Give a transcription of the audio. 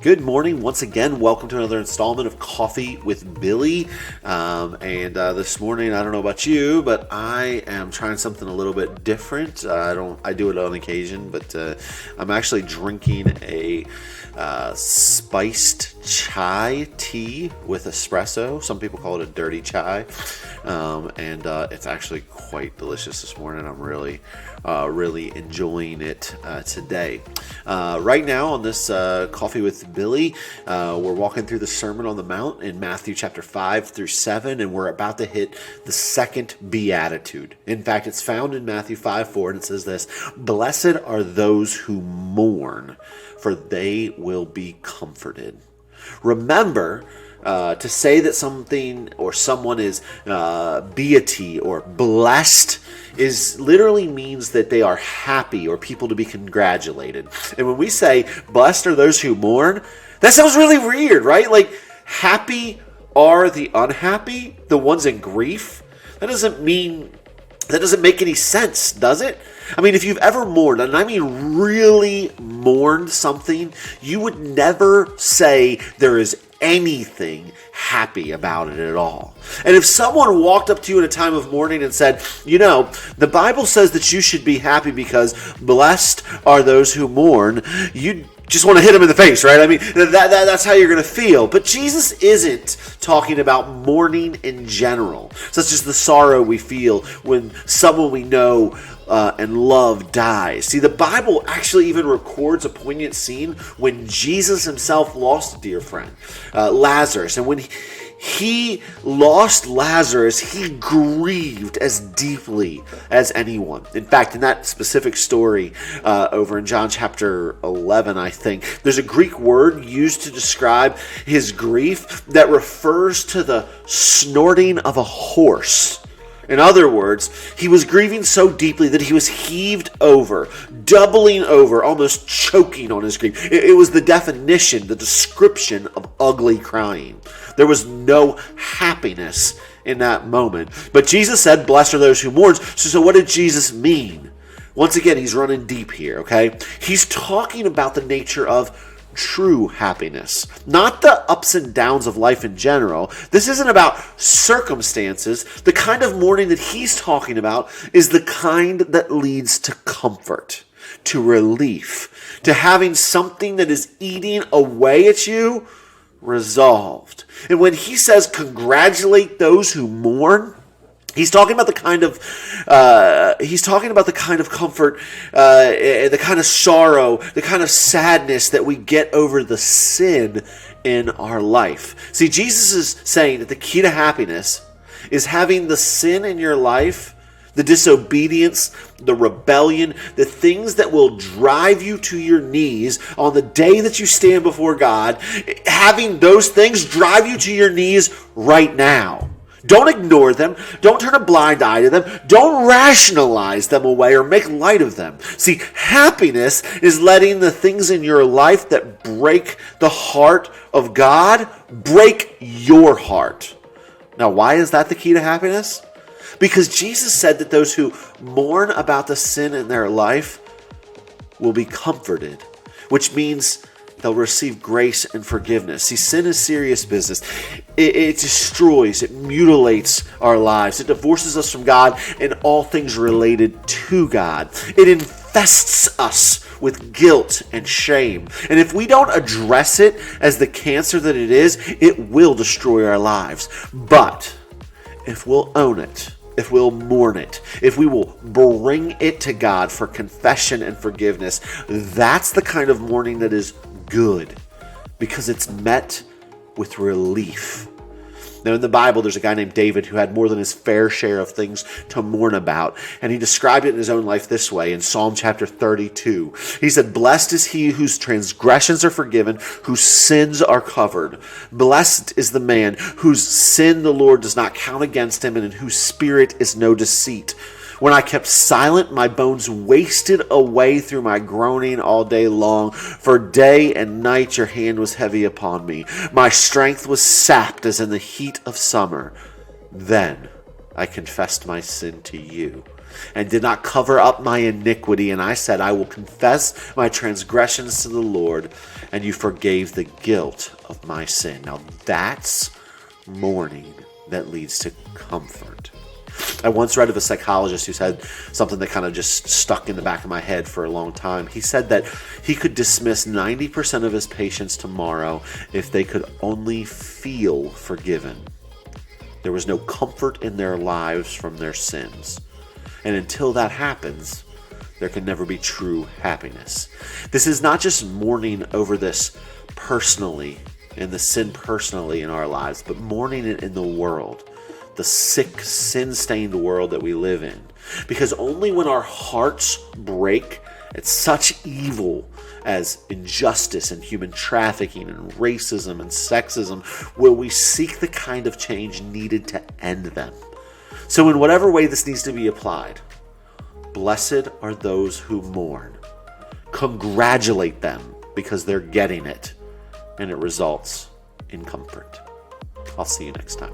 Good morning once again. Welcome to another installment of Coffee with Billy. This morning, I don't know about you, but I am trying something a little bit different. I do it on occasion, but I'm actually drinking a spiced chai tea with espresso. Some people call it a dirty chai, and it's actually quite delicious this morning. I'm really enjoying it today. Right now on this Coffee with Billy, we're walking through the Sermon on the Mount in Matthew chapter 5 through 7, and we're about to hit the second beatitude. In fact, it's found in Matthew 5:4, and it says this: "Blessed are those who mourn, for they will be comforted." Remember, to say that something or someone is beati or blessed is literally means that they are happy or people to be congratulated. And when we say blessed are those who mourn, that sounds really weird, right? Like, happy are the unhappy, the ones in grief. That doesn't make any sense, does it? I mean, if you've ever mourned, and I mean really mourned something, you would never say there is anything happy about it at all. And if someone walked up to you in a time of mourning and said, the Bible says that you should be happy because blessed are those who mourn, you'd just want to hit them in the face, right? I mean, that's how you're going to feel. But Jesus isn't talking about mourning in general, such as the sorrow we feel when someone we know and love dies. See, the Bible actually even records a poignant scene when Jesus himself lost a dear friend, Lazarus. And when he lost Lazarus, he grieved as deeply as anyone. In fact, in that specific story over in John chapter 11, I think, there's a Greek word used to describe his grief that refers to the snorting of a horse. In other words, he was grieving so deeply that he was heaved over, doubling over, almost choking on his grief. It was the definition, the description of ugly crying. There was no happiness in that moment. But Jesus said, "Blessed are those who mourn." So what did Jesus mean? Once again, he's running deep here, okay? He's talking about the nature of true happiness, not the ups and downs of life in general. This isn't about circumstances. The kind of mourning that he's talking about is the kind that leads to comfort, to relief, to having something that is eating away at you resolved. And when he says congratulate those who mourn, he's talking about the kind of comfort, the kind of sorrow, the kind of sadness that we get over the sin in our life. See, Jesus is saying that the key to happiness is having the sin in your life, the disobedience, the rebellion, the things that will drive you to your knees on the day that you stand before God, having those things drive you to your knees right now. Don't ignore them. Don't turn a blind eye to them. Don't rationalize them away or make light of them. See, happiness is letting the things in your life that break the heart of God break your heart. Now, why is that the key to happiness? Because Jesus said that those who mourn about the sin in their life will be comforted, which means they'll receive grace and forgiveness. See, sin is serious business. It destroys, it mutilates our lives. It divorces us from God and all things related to God. It infests us with guilt and shame. And if we don't address it as the cancer that it is, it will destroy our lives. But if we'll own it, if we'll mourn it, if we will bring it to God for confession and forgiveness, that's the kind of mourning that is good, because it's met with relief. Now, in the Bible, there's a guy named David who had more than his fair share of things to mourn about. And he described it in his own life this way in Psalm chapter 32. He said, "Blessed is he whose transgressions are forgiven, whose sins are covered. Blessed is the man whose sin the Lord does not count against him, and in whose spirit is no deceit. When I kept silent, my bones wasted away through my groaning all day long. For day and night your hand was heavy upon me. My strength was sapped as in the heat of summer. Then I confessed my sin to you, and did not cover up my iniquity. And I said, I will confess my transgressions to the Lord, and you forgave the guilt of my sin. Now that's mourning that leads to comfort. I once read of a psychologist who said something that kind of just stuck in the back of my head for a long time. He said that he could dismiss 90% of his patients tomorrow if they could only feel forgiven. There was no comfort in their lives from their sins. And until that happens, there can never be true happiness. This is not just mourning over this personally, and the sin personally in our lives, but mourning it in the world. The sick, sin-stained world that we live in. Because only when our hearts break at such evil as injustice and human trafficking and racism and sexism will we seek the kind of change needed to end them. So in whatever way this needs to be applied, blessed are those who mourn. Congratulate them because they're getting it, and it results in comfort. I'll see you next time.